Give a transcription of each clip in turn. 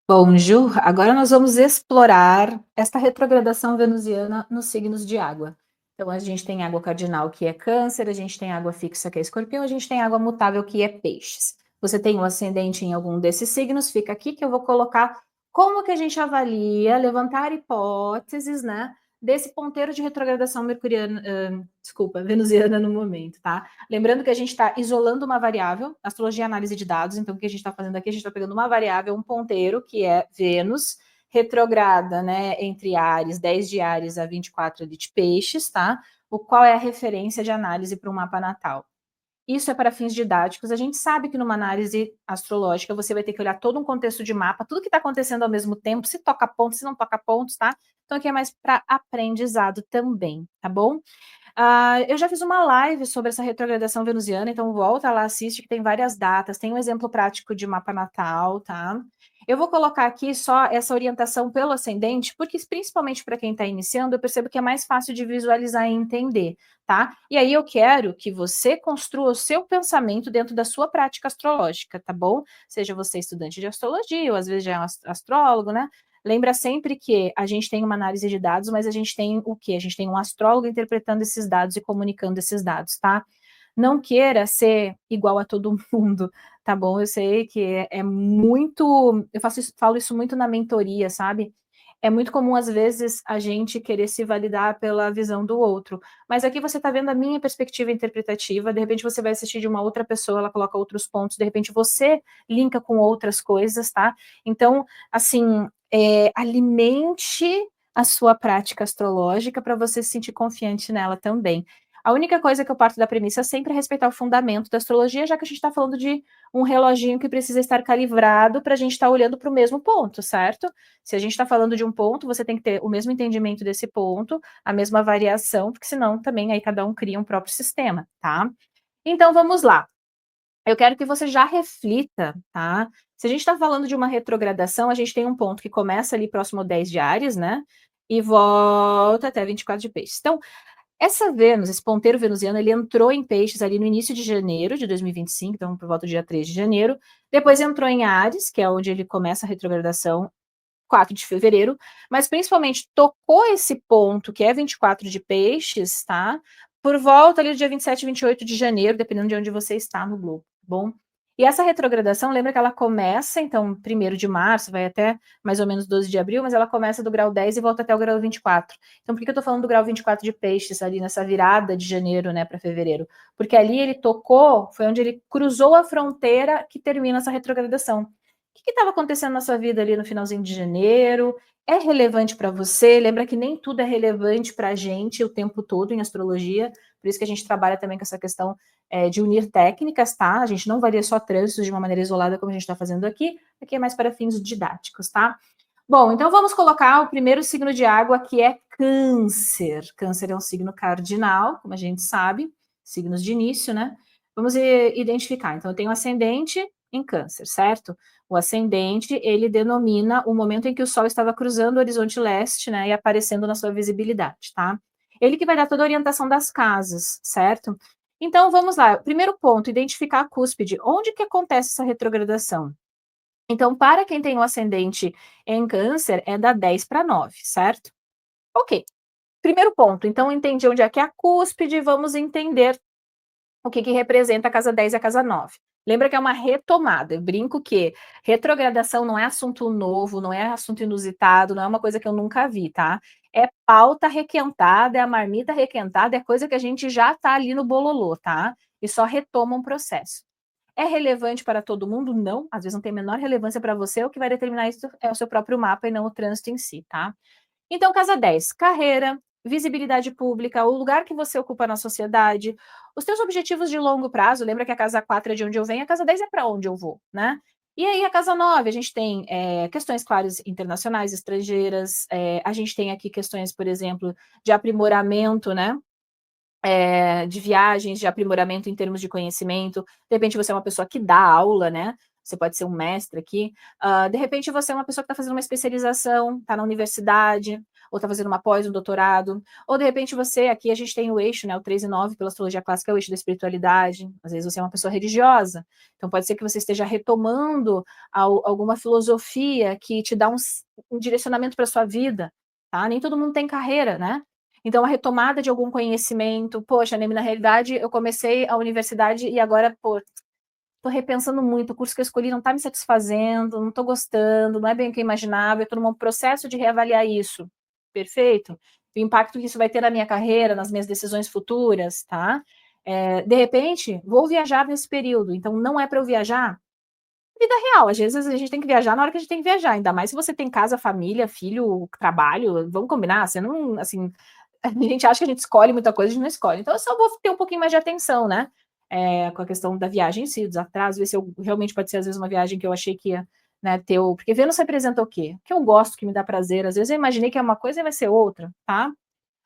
Bonjour, agora nós vamos explorar esta retrogradação venusiana nos signos de água. Então, a gente tem água cardinal, que é Câncer, a gente tem água fixa, que é Escorpião, a gente tem água mutável, que é Peixes. Você tem um ascendente em algum desses signos, fica aqui que eu vou colocar como que a gente avalia, levantar hipóteses, né, desse ponteiro de retrogradação mercuriana, venusiana no momento, tá? Lembrando que a gente está isolando uma variável, astrologia é análise de dados, então o que a gente está fazendo aqui, a gente está pegando uma variável, um ponteiro, que é Vênus, retrograda, né, entre Áries, 10 de Áries a 24 ali de Peixes, tá? O qual é a referência de análise para um mapa natal. Isso é para fins didáticos. A gente sabe que numa análise astrológica você vai ter que olhar todo um contexto de mapa, tudo que está acontecendo ao mesmo tempo, se toca pontos, se não toca pontos, tá? Então aqui é mais para aprendizado também, tá bom? Eu já fiz uma live sobre essa retrogradação venusiana, então volta lá, assiste, que tem várias datas, tem um exemplo prático de mapa natal, tá? Eu vou colocar aqui só essa orientação pelo ascendente, porque principalmente para quem está iniciando, eu percebo que é mais fácil de visualizar e entender, tá? E aí eu quero que você construa o seu pensamento dentro da sua prática astrológica, tá bom? Seja você estudante de astrologia, ou às vezes já é um astrólogo, né? Lembra sempre que a gente tem uma análise de dados, mas a gente tem o quê? A gente tem um astrólogo interpretando esses dados e comunicando esses dados, tá? Não queira ser igual a todo mundo, tá bom? Eu sei que é muito. Falo isso muito na mentoria, sabe? É muito comum, às vezes, a gente querer se validar pela visão do outro. Mas aqui você está vendo a minha perspectiva interpretativa, de repente você vai assistir de uma outra pessoa, ela coloca outros pontos, de repente você linka com outras coisas, tá? Então, assim, alimente a sua prática astrológica para você se sentir confiante nela também. A única coisa que eu parto da premissa é sempre respeitar o fundamento da astrologia, já que a gente está falando de um reloginho que precisa estar calibrado para a gente estar olhando para o mesmo ponto, certo? Se a gente está falando de um ponto, você tem que ter o mesmo entendimento desse ponto, a mesma variação, porque senão também aí cada um cria um próprio sistema, tá? Então vamos lá. Eu quero que você já reflita, tá? Se a gente está falando de uma retrogradação, a gente tem um ponto que começa ali próximo ao 10 de Áries, né? E volta até 24 de Peixes. Então, essa Vênus, esse ponteiro venusiano, ele entrou em Peixes ali no início de janeiro de 2025, então por volta do dia 3 de janeiro. Depois entrou em Áries, que é onde ele começa a retrogradação, 4 de fevereiro, mas principalmente tocou esse ponto, que é 24 de Peixes, tá? Por volta ali do dia 27 e 28 de janeiro, dependendo de onde você está no globo, tá bom? E essa retrogradação, lembra que ela começa, então, 1º de março, vai até mais ou menos 12 de abril, mas ela começa do grau 10 e volta até o grau 24. Então, por que eu tô falando do grau 24 de Peixes, ali nessa virada de janeiro, né, para fevereiro? Porque ali ele tocou, foi onde ele cruzou a fronteira que termina essa retrogradação. O que estava acontecendo na sua vida ali no finalzinho de janeiro? É relevante para você? Lembra que nem tudo é relevante para a gente o tempo todo em astrologia, por isso que a gente trabalha também com essa questão de unir técnicas, tá? A gente não varia só trânsitos de uma maneira isolada, como a gente está fazendo aqui é mais para fins didáticos, tá? Bom, então vamos colocar o primeiro signo de água, que é Câncer. Câncer é um signo cardinal, como a gente sabe, signos de início, né? Vamos identificar. Então, eu tenho ascendente em Câncer, certo? O ascendente, ele denomina o momento em que o Sol estava cruzando o horizonte leste, né, e aparecendo na sua visibilidade, tá? Ele que vai dar toda a orientação das casas, certo? Então, vamos lá. Primeiro ponto, identificar a cúspide. Onde que acontece essa retrogradação? Então, para quem tem o ascendente em Câncer, é da 10 para 9, certo? Ok. Primeiro ponto, então entendi onde é que é a cúspide, vamos entender o que representa a casa 10 e a casa 9. Lembra que é uma retomada. Eu brinco que retrogradação não é assunto novo, não é assunto inusitado, não é uma coisa que eu nunca vi, tá? É pauta requentada, é a marmita requentada, é coisa que a gente já tá ali no bololô, tá? E só retoma um processo. É relevante para todo mundo? Não. Às vezes não tem a menor relevância para você, o que vai determinar isso é o seu próprio mapa e não o trânsito em si, tá? Então, casa 10, carreira, visibilidade pública, o lugar que você ocupa na sociedade, os teus objetivos de longo prazo, lembra que a casa 4 é de onde eu venho, a casa 10 é para onde eu vou, né? E aí a casa 9, a gente tem questões, claro, internacionais, estrangeiras, a gente tem aqui questões, por exemplo, de aprimoramento, né? De viagens, de aprimoramento em termos de conhecimento, de repente você é uma pessoa que dá aula, né? Você pode ser um mestre aqui. De repente você é uma pessoa que está fazendo uma especialização, está na universidade, ou está fazendo uma pós, um doutorado, ou de repente você, aqui a gente tem o eixo, né, o 3 e 9 pela astrologia clássica, é o eixo da espiritualidade, às vezes você é uma pessoa religiosa, então pode ser que você esteja retomando alguma filosofia que te dá um direcionamento para a sua vida, tá? Nem todo mundo tem carreira, né? Então, a retomada de algum conhecimento, poxa, na realidade, eu comecei a universidade e agora, pô, tô repensando muito, o curso que eu escolhi não tá me satisfazendo, não tô gostando, não é bem o que eu imaginava, eu tô num processo de reavaliar isso. Perfeito? O impacto que isso vai ter na minha carreira, nas minhas decisões futuras, tá? De repente, vou viajar nesse período, então não é para eu viajar? Vida real, às vezes a gente tem que viajar na hora que a gente tem que viajar, ainda mais se você tem casa, família, filho, trabalho, vamos combinar, você não, assim, a gente acha que a gente escolhe muita coisa, a gente não escolhe. Então eu só vou ter um pouquinho mais de atenção, né? Com a questão da viagem em si, dos atrasos, ver se eu realmente pode ser, às vezes, uma viagem que eu achei que ia, né, ter o. Porque Vênus representa o quê? O que eu gosto, que me dá prazer. Às vezes eu imaginei que é uma coisa e vai ser outra, tá?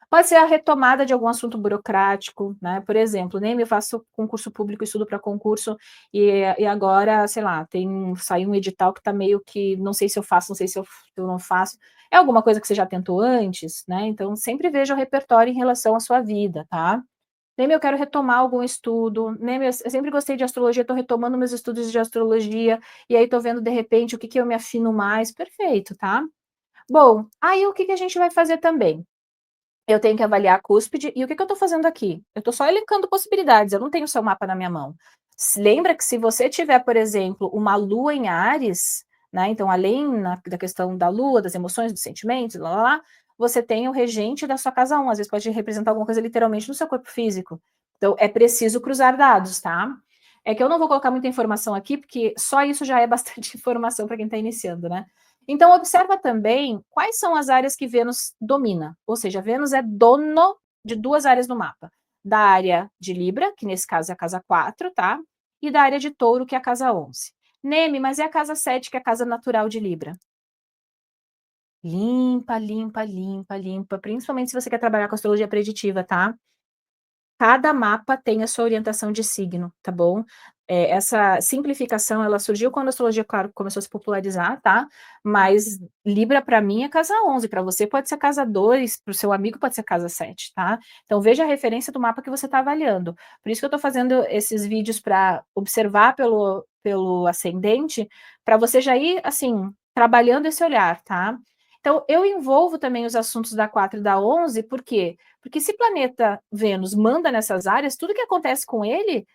Pode ser a retomada de algum assunto burocrático, né? Por exemplo, nem eu faço concurso público, estudo para concurso, e agora, sei lá, saiu um edital que está meio que, não sei se eu faço, não sei se eu não faço. É alguma coisa que você já tentou antes, né? Então, sempre veja o repertório em relação à sua vida, tá? Nem eu quero retomar algum estudo, nem eu sempre gostei de astrologia, estou retomando meus estudos de astrologia, e aí estou vendo, de repente, o que eu me afino mais. Perfeito, tá? Bom, aí o que a gente vai fazer também? Eu tenho que avaliar a cúspide, e o que eu estou fazendo aqui? Eu estou só elencando possibilidades, eu não tenho o seu mapa na minha mão. Lembra que se você tiver, por exemplo, uma lua em Áries, né, então além da questão da lua, das emoções, dos sentimentos, lá, você tem o regente da sua casa 1, às vezes pode representar alguma coisa literalmente no seu corpo físico. Então é preciso cruzar dados, tá? É que eu não vou colocar muita informação aqui, porque só isso já é bastante informação para quem está iniciando, né? Então, observa também quais são as áreas que Vênus domina. Ou seja, Vênus é dono de duas áreas no mapa. Da área de Libra, que nesse caso é a casa 4, tá? E da área de Touro, que é a casa 11. Neme, mas é a casa 7, que é a casa natural de Libra. Limpa, limpa, limpa, limpa. Principalmente se você quer trabalhar com astrologia preditiva, tá? Cada mapa tem a sua orientação de signo, tá bom? Essa simplificação, ela surgiu quando a astrologia, claro, começou a se popularizar, tá? Mas Libra, para mim, é casa 11, para você pode ser casa 2, para o seu amigo pode ser casa 7, tá? Então, veja a referência do mapa que você está avaliando. Por isso que eu estou fazendo esses vídeos para observar pelo ascendente, para você já ir, assim, trabalhando esse olhar, tá? Então, eu envolvo também os assuntos da 4 e da 11, por quê? Porque se planeta Vênus manda nessas áreas, tudo que acontece com ele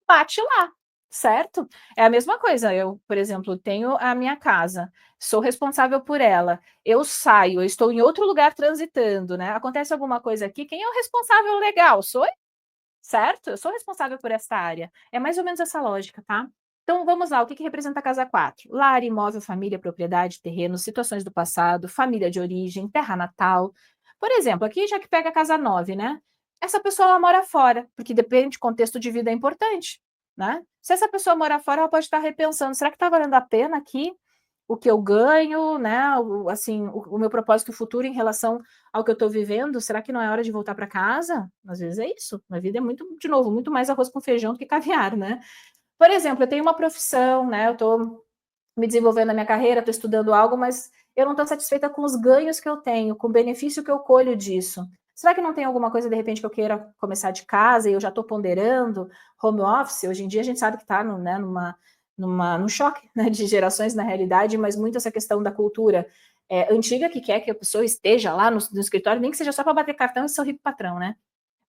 bate lá, certo? É a mesma coisa. Eu, por exemplo, tenho a minha casa, sou responsável por ela. Eu saio, eu estou em outro lugar transitando, né? Acontece alguma coisa aqui, quem é o responsável legal? Sou eu, certo? Eu sou responsável por essa área. É mais ou menos essa lógica, tá? Então vamos lá, o que representa a casa 4? Lar, imóvel, família, propriedade, terreno, situações do passado, família de origem, terra natal. Por exemplo, aqui já que pega a casa 9, né? Essa pessoa ela mora fora, porque depende, contexto de vida é importante, né? Se essa pessoa mora fora, ela pode estar repensando, será que está valendo a pena aqui o que eu ganho, né? O meu propósito futuro em relação ao que eu estou vivendo? Será que não é hora de voltar para casa? Às vezes é isso. Na vida é muito, de novo, muito mais arroz com feijão do que caviar, né? Por exemplo, eu tenho uma profissão, né? Eu estou me desenvolvendo na minha carreira, estou estudando algo, mas eu não estou satisfeita com os ganhos que eu tenho, com o benefício que eu colho disso. Será que não tem alguma coisa, de repente, que eu queira começar de casa e eu já estou ponderando home office? Hoje em dia a gente sabe que está, né, num choque, né, de gerações na realidade, mas muito essa questão da cultura antiga que quer que a pessoa esteja lá no escritório, nem que seja só para bater cartão e sorrir para o patrão, né?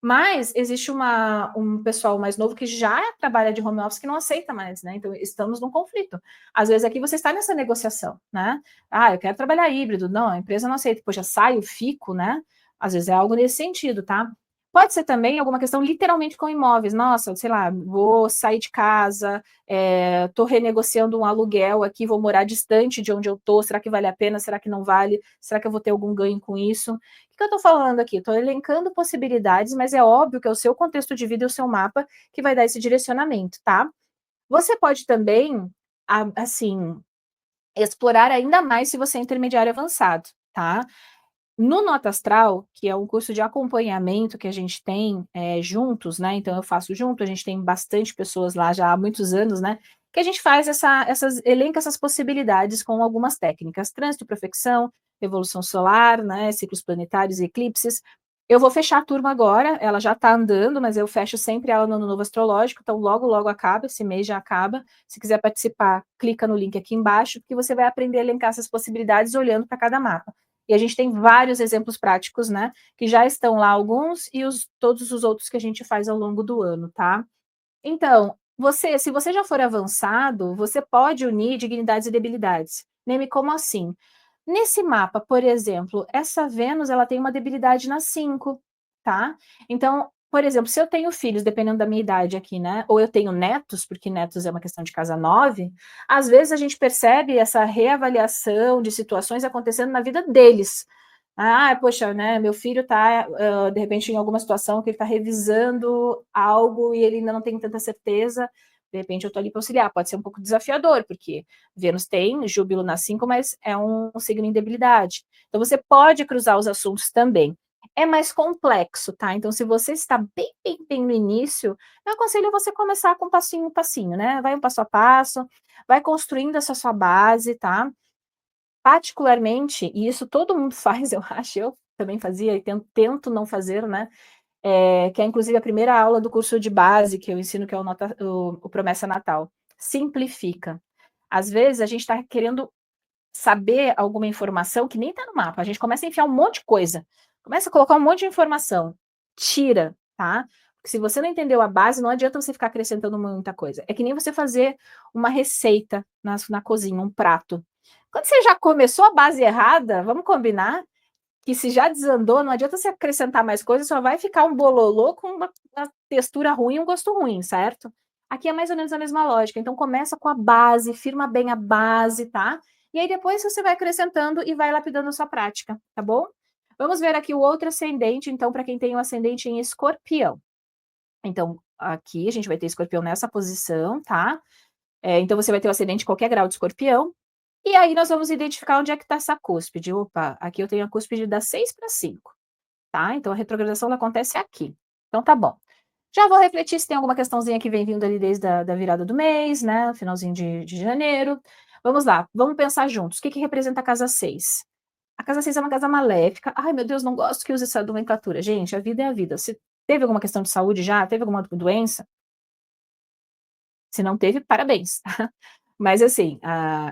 Mas existe um pessoal mais novo que já trabalha de home office que não aceita mais, né? Então, estamos num conflito. Às vezes aqui você está nessa negociação, né? Ah, eu quero trabalhar híbrido. Não, a empresa não aceita. Poxa, saio, fico, né? Às vezes é algo nesse sentido, tá? Pode ser também alguma questão literalmente com imóveis. Nossa, sei lá, vou sair de casa, estou renegociando um aluguel aqui, vou morar distante de onde eu estou. Será que vale a pena? Será que não vale? Será que eu vou ter algum ganho com isso? O que eu estou falando aqui? Estou elencando possibilidades, mas é óbvio que é o seu contexto de vida e o seu mapa que vai dar esse direcionamento, tá? Você pode também, assim, explorar ainda mais se você é intermediário avançado, tá? No Nota Astral, que é um curso de acompanhamento que a gente tem juntos, né? Então eu faço junto, a gente tem bastante pessoas lá já há muitos anos, né? Que a gente faz elenca essas possibilidades com algumas técnicas, trânsito, profecção, evolução solar, né, ciclos planetários e eclipses. Eu vou fechar a turma agora, ela já está andando, mas eu fecho sempre ela no Ano Novo Astrológico, então logo, logo acaba, esse mês já acaba. Se quiser participar, clica no link aqui embaixo, porque você vai aprender a elencar essas possibilidades olhando para cada mapa. E a gente tem vários exemplos práticos, né, que já estão lá alguns e todos os outros que a gente faz ao longo do ano, tá? Então, se você já for avançado, você pode unir dignidades e debilidades. Neme, como assim? Nesse mapa, por exemplo, essa Vênus, ela tem uma debilidade na 5, tá? Então, por exemplo, se eu tenho filhos, dependendo da minha idade aqui, né? Ou eu tenho netos, porque netos é uma questão de casa 9, às vezes a gente percebe essa reavaliação de situações acontecendo na vida deles. Ah, poxa, né? Meu filho está, de repente, em alguma situação que ele está revisando algo e ele ainda não tem tanta certeza. De repente, eu estou ali para auxiliar. Pode ser um pouco desafiador, porque Vênus tem Júbilo na 5, mas é um signo em debilidade. Então, você pode cruzar os assuntos também. É mais complexo, tá? Então, se você está bem, bem, bem no início, eu aconselho você começar com passinho, passinho, né? Vai um passo a passo, vai construindo essa sua base, tá? Particularmente, e isso todo mundo faz, eu acho, eu também fazia e tento não fazer, né? Que é inclusive a primeira aula do curso de base que eu ensino, que é o Promessa Natal. Simplifica. Às vezes a gente está querendo saber alguma informação que nem está no mapa. A gente começa a enfiar um monte de coisa. Começa a colocar um monte de informação. Tira, tá? Porque se você não entendeu a base, não adianta você ficar acrescentando muita coisa. É que nem você fazer uma receita na cozinha, um prato. Quando você já começou a base errada, vamos combinar que se já desandou, não adianta você acrescentar mais coisas, só vai ficar um bololô com uma textura ruim e um gosto ruim, certo? Aqui é mais ou menos a mesma lógica. Então começa com a base, firma bem a base, tá? E aí depois você vai acrescentando e vai lapidando a sua prática, tá bom? Vamos ver aqui o outro ascendente, então, para quem tem o ascendente em Escorpião. Então, aqui a gente vai ter Escorpião nessa posição, tá? Então você vai ter o ascendente em qualquer grau de Escorpião. E aí nós vamos identificar onde é que está essa cúspide. Opa, aqui eu tenho a cúspide da 6 para 5, tá? Então a retrogradação acontece aqui. Então tá bom. Já vou refletir se tem alguma questãozinha que vem vindo ali desde da virada do mês, né? Finalzinho de janeiro. Vamos lá, vamos pensar juntos. O que representa a casa 6? A casa 6 é uma casa maléfica. Ai, meu Deus, não gosto que use essa nomenclatura. Gente, a vida é a vida. Se teve alguma questão de saúde já, teve alguma doença? Se não teve, parabéns. Mas assim,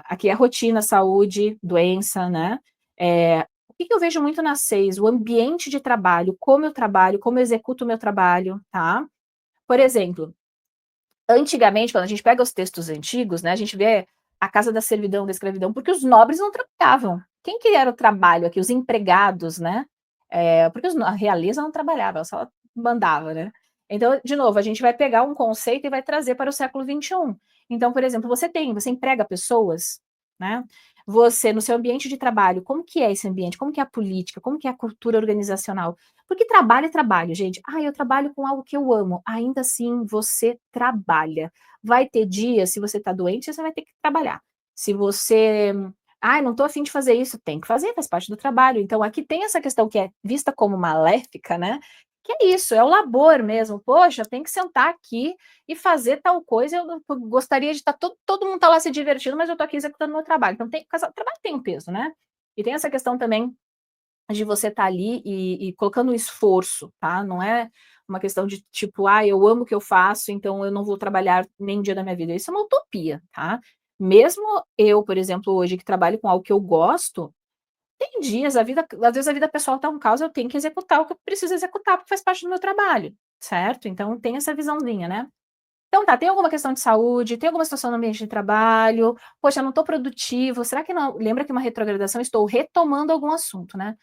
aqui é rotina, saúde, doença, né? O que eu vejo muito na 6? O ambiente de trabalho, como eu executo o meu trabalho, tá? Por exemplo, antigamente, quando a gente pega os textos antigos, né, a gente vê a casa da servidão, da escravidão, porque os nobres não trabalhavam. Quem que era o trabalho aqui? Os empregados, né? Porque a realeza não trabalhava, ela só mandava, né? Então, de novo, a gente vai pegar um conceito e vai trazer para o século XXI. Então, por exemplo, você emprega pessoas, né? Você, no seu ambiente de trabalho, como que é esse ambiente? Como que é a política? Como que é a cultura organizacional? Porque trabalho é trabalho, gente. Eu trabalho com algo que eu amo. Ainda assim, você trabalha. Vai ter dias, se você está doente, você vai ter que trabalhar. Se você não estou afim de fazer isso, tem que fazer, faz parte do trabalho. Então, aqui tem essa questão que é vista como maléfica, né? Que é isso, é o labor mesmo. Poxa, tem que sentar aqui e fazer tal coisa. Eu gostaria de estar todo mundo tá lá se divertindo, mas eu estou aqui executando meu trabalho. Então, o trabalho tem um peso, né? E tem essa questão também de você estar ali e colocando um esforço, tá? Não é uma questão de tipo, eu amo o que eu faço, então eu não vou trabalhar nem um dia da minha vida. Isso é uma utopia, tá? Mesmo eu, por exemplo, hoje que trabalho com algo que eu gosto, tem dias, às vezes a vida pessoal tá um caos, eu tenho que executar o que eu preciso executar, porque faz parte do meu trabalho, certo? Então tem essa visãozinha, né? Então tá, tem alguma questão de saúde, tem alguma situação no ambiente de trabalho, poxa, eu não estou produtivo, será que não? Lembra que uma retrogradação, estou retomando algum assunto, né?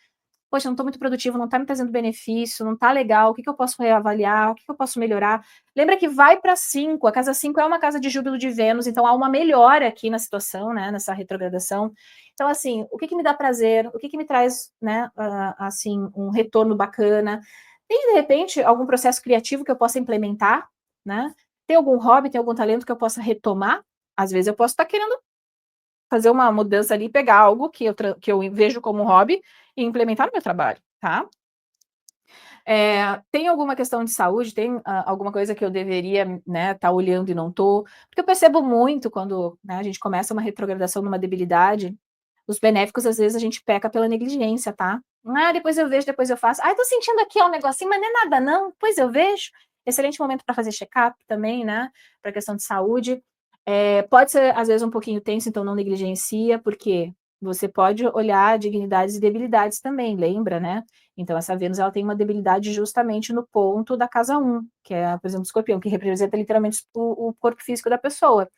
Poxa, não estou muito produtivo, não está me trazendo benefício, não está legal, o que eu posso reavaliar, o que eu posso melhorar? Lembra que vai para 5, a casa 5 é uma casa de júbilo de Vênus, então há uma melhora aqui na situação, né, nessa retrogradação. Então, assim, o que me dá prazer, o que me traz, né, assim, um retorno bacana? Tem, de repente, algum processo criativo que eu possa implementar, né? Tem algum hobby, tem algum talento que eu possa retomar? Às vezes eu posso estar querendo fazer uma mudança ali, pegar algo que eu vejo como hobby e implementar no meu trabalho, tá? Tem alguma questão de saúde? Tem alguma coisa que eu deveria, né, tá olhando e não tô? Porque eu percebo muito quando, né, a gente começa uma retrogradação numa debilidade, Os benéficos, às vezes, a gente peca pela negligência, tá? Ah, depois eu vejo, depois eu faço. Ah, tô sentindo aqui ó, um negocinho, mas não é nada não, depois eu vejo. Excelente momento para fazer check-up também, né? Para questão de saúde. Pode ser, às vezes, um pouquinho tenso, então não negligencia, porque você pode olhar dignidades e debilidades também, lembra, né? Então, essa Vênus, ela tem uma debilidade justamente no ponto da casa 1, que é, por exemplo, o escorpião, que representa literalmente o corpo físico da pessoa.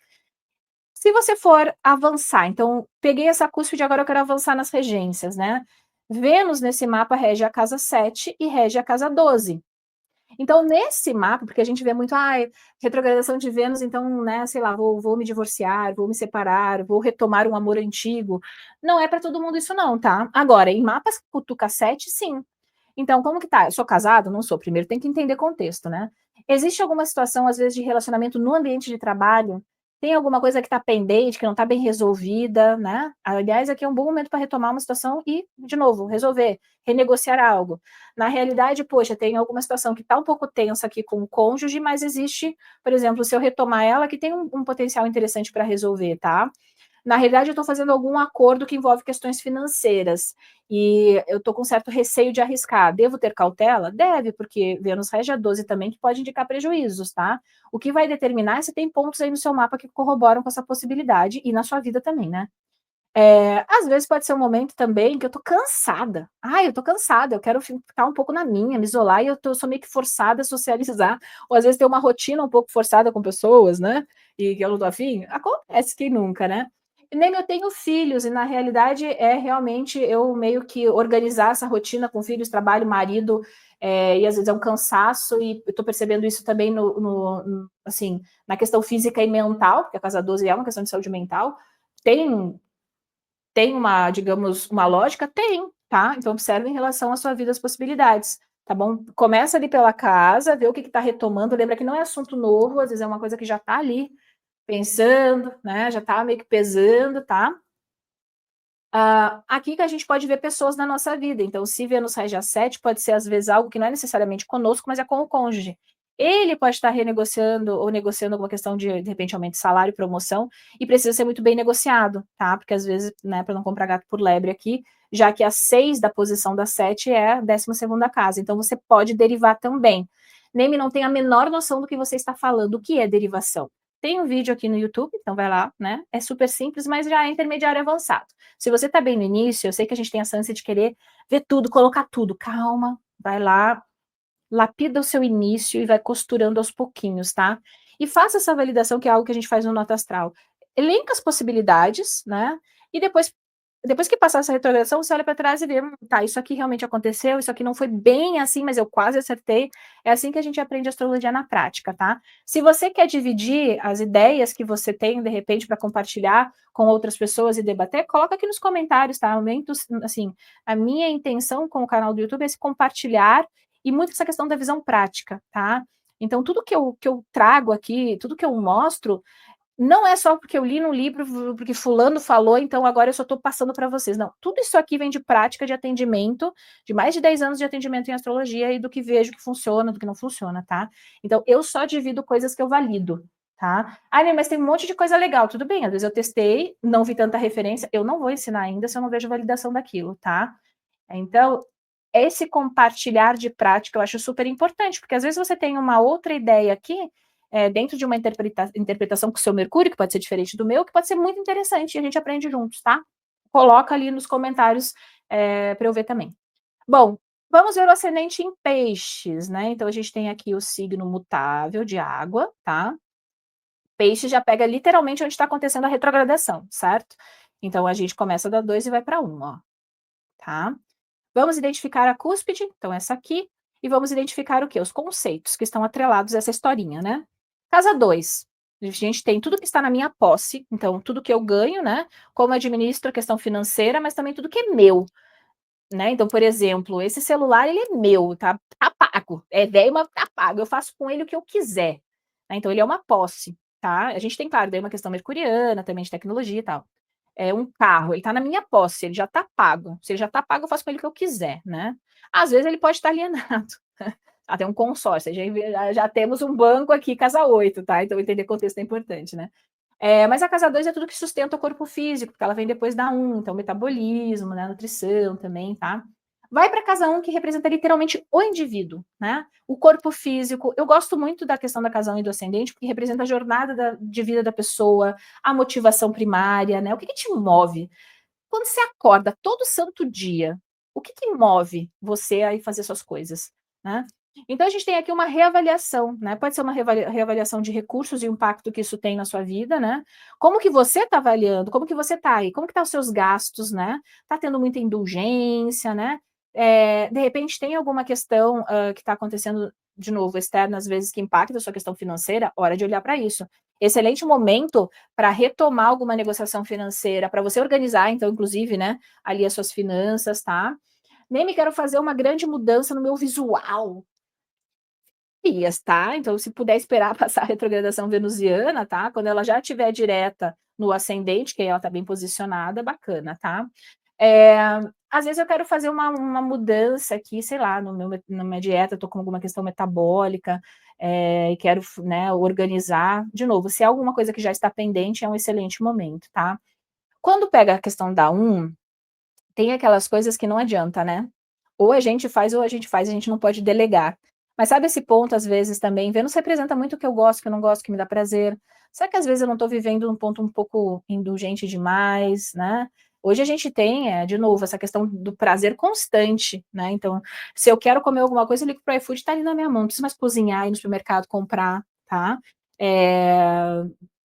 Se você for avançar, então, peguei essa cúspide, agora eu quero avançar nas regências, né? Vênus, nesse mapa, rege a casa 7 e rege a casa 12. Então, nesse mapa, porque a gente vê muito, retrogradação de Vênus, então, né, sei lá, vou me divorciar, vou me separar, vou retomar um amor antigo. Não é para todo mundo isso não, tá? Agora, em mapas Cutuca 7, sim. Então, como que tá? Eu sou casado? Não sou. Primeiro tem que entender contexto, né? Existe alguma situação, às vezes, de relacionamento no ambiente de trabalho? Tem alguma coisa que está pendente, que não está bem resolvida, né? Aliás, aqui é um bom momento para retomar uma situação e, de novo, resolver, renegociar algo. Na realidade, poxa, tem alguma situação que está um pouco tensa aqui com o cônjuge, mas existe, por exemplo, se eu retomar ela, que tem um potencial interessante para resolver, tá? Na realidade, eu estou fazendo algum acordo que envolve questões financeiras e eu estou com certo receio de arriscar. Devo ter cautela? Deve, porque Vênus rege a 12 também, que pode indicar prejuízos, tá? O que vai determinar é se tem pontos aí no seu mapa que corroboram com essa possibilidade e na sua vida também, né? Às vezes pode ser um momento também que eu tô cansada. Eu tô cansada, eu quero ficar um pouco na minha, me isolar e sou meio que forçada a socializar, ou às vezes ter uma rotina um pouco forçada com pessoas, né? E que eu não tô afim. Acontece, quem nunca, né? E nem eu tenho filhos, e na realidade é realmente eu meio que organizar essa rotina com filhos, trabalho, marido, e às vezes é um cansaço, e eu tô percebendo isso também assim, na questão física e mental, porque a casa 12 é uma questão de saúde mental. Tem uma, digamos, uma lógica? Tem, tá? Então observe em relação à sua vida as possibilidades, tá bom? Começa ali pela casa, vê o que está retomando, lembra que não é assunto novo, às vezes é uma coisa que já está ali pensando, né? Já está meio que pesando, tá? Aqui que a gente pode ver pessoas na nossa vida. Então, se Vênus rege a 7, pode ser às vezes algo que não é necessariamente conosco, mas é com o cônjuge. Ele pode estar renegociando ou negociando alguma questão de repente, aumento de salário, promoção, e precisa ser muito bem negociado, tá? Porque às vezes, né, para não comprar gato por lebre aqui, já que a 6 da posição da 7 é a 12ª casa. Então, você pode derivar também. Neme não tem a menor noção do que você está falando. O que é derivação? Tem um vídeo aqui no YouTube, então vai lá, né? É super simples, mas já é intermediário avançado. Se você está bem no início, eu sei que a gente tem essa ânsia de querer ver tudo, colocar tudo. Calma, vai lá, lapida o seu início e vai costurando aos pouquinhos, tá? E faça essa validação, que é algo que a gente faz no Nota Astral. Elenca as possibilidades, né? E depois que passar essa retrogradação, você olha para trás e vê, tá, isso aqui realmente aconteceu, isso aqui não foi bem assim, mas eu quase acertei. É assim que a gente aprende astrologia na prática, tá? Se você quer dividir as ideias que você tem, de repente, para compartilhar com outras pessoas e debater, coloca aqui nos comentários, tá? Aumento, assim, a minha intenção com o canal do YouTube é se compartilhar e muito essa questão da visão prática, tá? Então, tudo que eu trago aqui, tudo que eu mostro, não é só porque eu li no livro, porque fulano falou, então agora eu só estou passando para vocês. Não, tudo isso aqui vem de prática de atendimento, de mais de 10 anos de atendimento em astrologia e do que vejo que funciona, do que não funciona, tá? Então, eu só divido coisas que eu valido, tá? Mas tem um monte de coisa legal, tudo bem, às vezes eu testei, não vi tanta referência, eu não vou ensinar ainda se eu não vejo validação daquilo, tá? Então, esse compartilhar de prática eu acho super importante, porque às vezes você tem uma outra ideia aqui, dentro de uma interpretação com o seu Mercúrio, que pode ser diferente do meu, que pode ser muito interessante e a gente aprende juntos, tá? Coloca ali nos comentários para eu ver também. Bom, vamos ver o ascendente em peixes, né? Então a gente tem aqui o signo mutável de água, tá? Peixe já pega literalmente onde está acontecendo a retrogradação, certo? Então a gente começa da 2 e vai para 1, ó, tá? Vamos identificar a cúspide, então essa aqui, e vamos identificar o quê? Os conceitos que estão atrelados a essa historinha, né? Casa 2. A gente tem tudo que está na minha posse, então tudo que eu ganho, né? Como eu administro a questão financeira, mas também tudo que é meu, né? Então, por exemplo, esse celular, ele é meu, tá pago. É velho, mas tá pago. Eu faço com ele o que eu quiser, né? Então, ele é uma posse, tá? A gente tem, claro, daí uma questão mercuriana, também de tecnologia e tal. É um carro, ele tá na minha posse, ele já tá pago. Se ele já tá pago, eu faço com ele o que eu quiser, né? Às vezes ele pode estar alienado. Até um consórcio, já temos um banco aqui, casa 8, tá? Então entender contexto é importante, né? Mas a casa 2 é tudo que sustenta o corpo físico, porque ela vem depois da 1, então metabolismo, né, nutrição também, tá? Vai para a casa 1, que representa literalmente o indivíduo, né? O corpo físico. Eu gosto muito da questão da casa 1 e do ascendente, porque representa a jornada de vida da pessoa, a motivação primária, né? O que te move? Quando você acorda todo santo dia, o que move você a ir fazer suas coisas, né? Então a gente tem aqui uma reavaliação, né? Pode ser uma reavaliação de recursos e o impacto que isso tem na sua vida, né? Como que você está avaliando? Como que você está aí? Como que tá os seus gastos, né? Tá tendo muita indulgência, né? De repente tem alguma questão que está acontecendo de novo externa, às vezes que impacta a sua questão financeira. Hora de olhar para isso. Excelente momento para retomar alguma negociação financeira, para você organizar, então, inclusive, né, ali as suas finanças, tá? Nem me quero fazer uma grande mudança no meu visual. Ias, tá? Então, se puder esperar passar a retrogradação venusiana, tá? Quando ela já estiver direta no ascendente, que aí ela tá bem posicionada, bacana, tá? É, às vezes eu quero fazer uma mudança aqui, sei lá, na minha dieta, tô com alguma questão metabólica, e quero, né, organizar. De novo, se é alguma coisa que já está pendente, é um excelente momento, tá? Quando pega a questão da 1, tem aquelas coisas que não adianta, né? Ou a gente faz, ou a gente não pode delegar. Mas sabe esse ponto, às vezes, também, Vênus representa muito o que eu gosto, o que eu não gosto, o que me dá prazer. Será que às vezes eu não estou vivendo um ponto um pouco indulgente demais, né? Hoje a gente tem, de novo, essa questão do prazer constante, né? Então, se eu quero comer alguma coisa, eu ligo para o iFood, tá ali na minha mão, não preciso mais cozinhar, ir no supermercado, comprar, tá?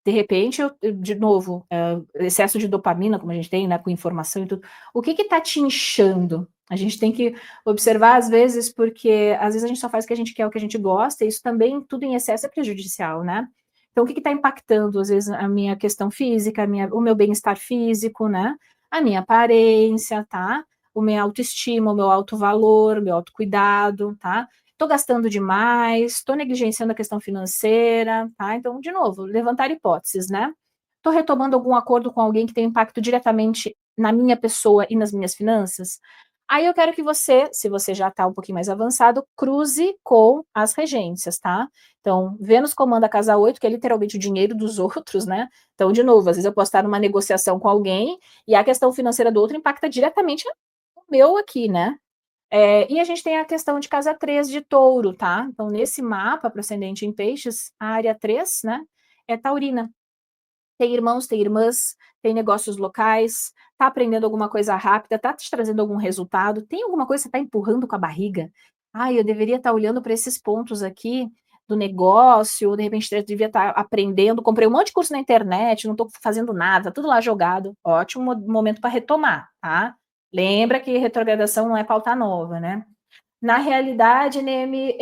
De repente, de novo, excesso de dopamina, como a gente tem, né, com informação e tudo, o que está te inchando? A gente tem que observar às vezes, porque às vezes a gente só faz o que a gente quer, o que a gente gosta, e isso também, tudo em excesso é prejudicial, né? Então, o que está impactando, às vezes, a minha questão física, o meu bem-estar físico, né? A minha aparência, tá? O meu autoestima, o meu autovalor, o meu autocuidado, tá? Estou gastando demais, estou negligenciando a questão financeira, tá? Então, de novo, levantar hipóteses, né? Estou retomando algum acordo com alguém que tem impacto diretamente na minha pessoa e nas minhas finanças? Aí eu quero que você, se você já está um pouquinho mais avançado, cruze com as regências, tá? Então, Vênus comanda a casa 8, que é literalmente o dinheiro dos outros, né? Então, de novo, às vezes eu posso estar numa negociação com alguém e a questão financeira do outro impacta diretamente o meu aqui, né? E a gente tem a questão de casa 3 de touro, tá? Então, nesse mapa para ascendente em peixes, a área 3, né, é taurina. Tem irmãos, tem irmãs, tem negócios locais, tá aprendendo alguma coisa rápida, tá te trazendo algum resultado, tem alguma coisa que você tá empurrando com a barriga? Ah, eu deveria estar olhando para esses pontos aqui do negócio, ou de repente eu devia estar aprendendo, comprei um monte de curso na internet, não estou fazendo nada, tá tudo lá jogado. Ótimo momento para retomar, tá? Lembra que retrogradação não é pauta nova, né? Na realidade, Neme,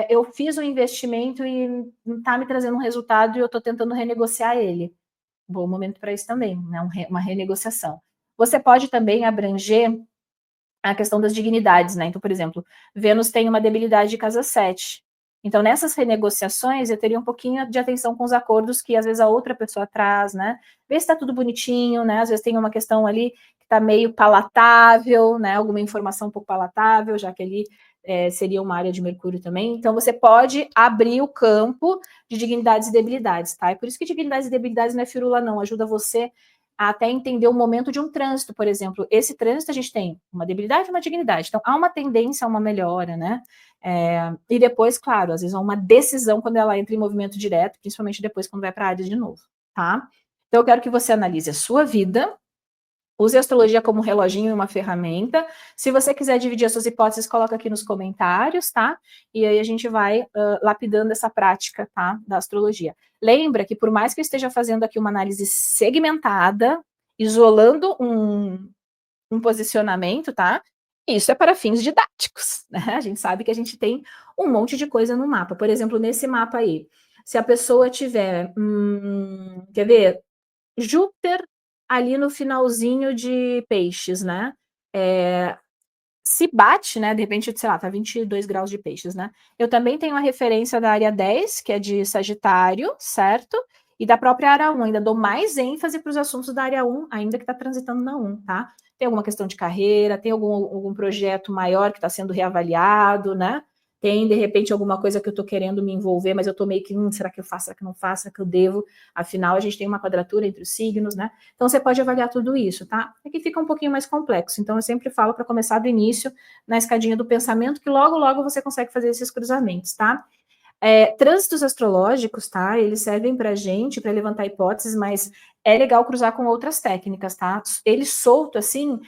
eu fiz um investimento e não está me trazendo um resultado e eu estou tentando renegociar ele. Bom momento para isso também, né? Uma renegociação. Você pode também abranger a questão das dignidades, né? Então, por exemplo, Vênus tem uma debilidade de casa 7. Então, nessas renegociações, eu teria um pouquinho de atenção com os acordos que às vezes a outra pessoa traz, né? Ver se está tudo bonitinho, né? Às vezes tem uma questão ali que está meio palatável, né? Alguma informação um pouco palatável, já que ali seria uma área de Mercúrio também. Então, você pode abrir o campo de dignidades e debilidades, tá? E por isso que dignidades e debilidades não é firula, não. Ajuda você a até entender o momento de um trânsito, por exemplo. Esse trânsito a gente tem uma debilidade e uma dignidade. Então, há uma tendência a uma melhora, né? E depois, claro, às vezes há uma decisão quando ela entra em movimento direto, principalmente depois quando vai para a área de novo, tá? Então, eu quero que você analise a sua vida, use a astrologia como um reloginho e uma ferramenta. Se você quiser dividir as suas hipóteses, coloca aqui nos comentários, tá? E aí a gente vai lapidando essa prática, tá? Da astrologia. Lembra que por mais que eu esteja fazendo aqui uma análise segmentada, isolando um posicionamento, tá? Isso é para fins didáticos, né? A gente sabe que a gente tem um monte de coisa no mapa. Por exemplo, nesse mapa aí, se a pessoa tiver, quer ver? Júpiter ali no finalzinho de peixes, né? Se bate, né? De repente, sei lá, tá 22 graus de peixes, né? Eu também tenho a referência da área 10, que é de Sagitário, certo? E da própria área 1. Ainda dou mais ênfase para os assuntos da área 1, ainda que está transitando na 1, tá? Tem alguma questão de carreira, tem algum projeto maior que está sendo reavaliado, né? Tem, de repente, alguma coisa que eu tô querendo me envolver, mas eu tô meio que, será que eu faço, será que eu não faço, será que eu devo? Afinal, a gente tem uma quadratura entre os signos, né? Então, você pode avaliar tudo isso, tá? É que fica um pouquinho mais complexo. Então, eu sempre falo para começar do início, na escadinha do pensamento, que logo, logo você consegue fazer esses cruzamentos, tá? Trânsitos astrológicos, tá? Eles servem pra gente, para levantar hipóteses, mas é legal cruzar com outras técnicas, tá? Ele solto, assim,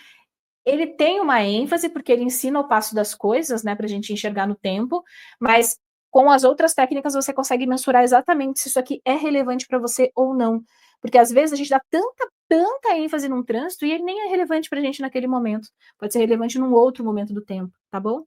ele tem uma ênfase, porque ele ensina o passo das coisas, né, para a gente enxergar no tempo, mas com as outras técnicas você consegue mensurar exatamente se isso aqui é relevante para você ou não. Porque às vezes a gente dá tanta, tanta ênfase num trânsito e ele nem é relevante para a gente naquele momento. Pode ser relevante num outro momento do tempo, tá bom?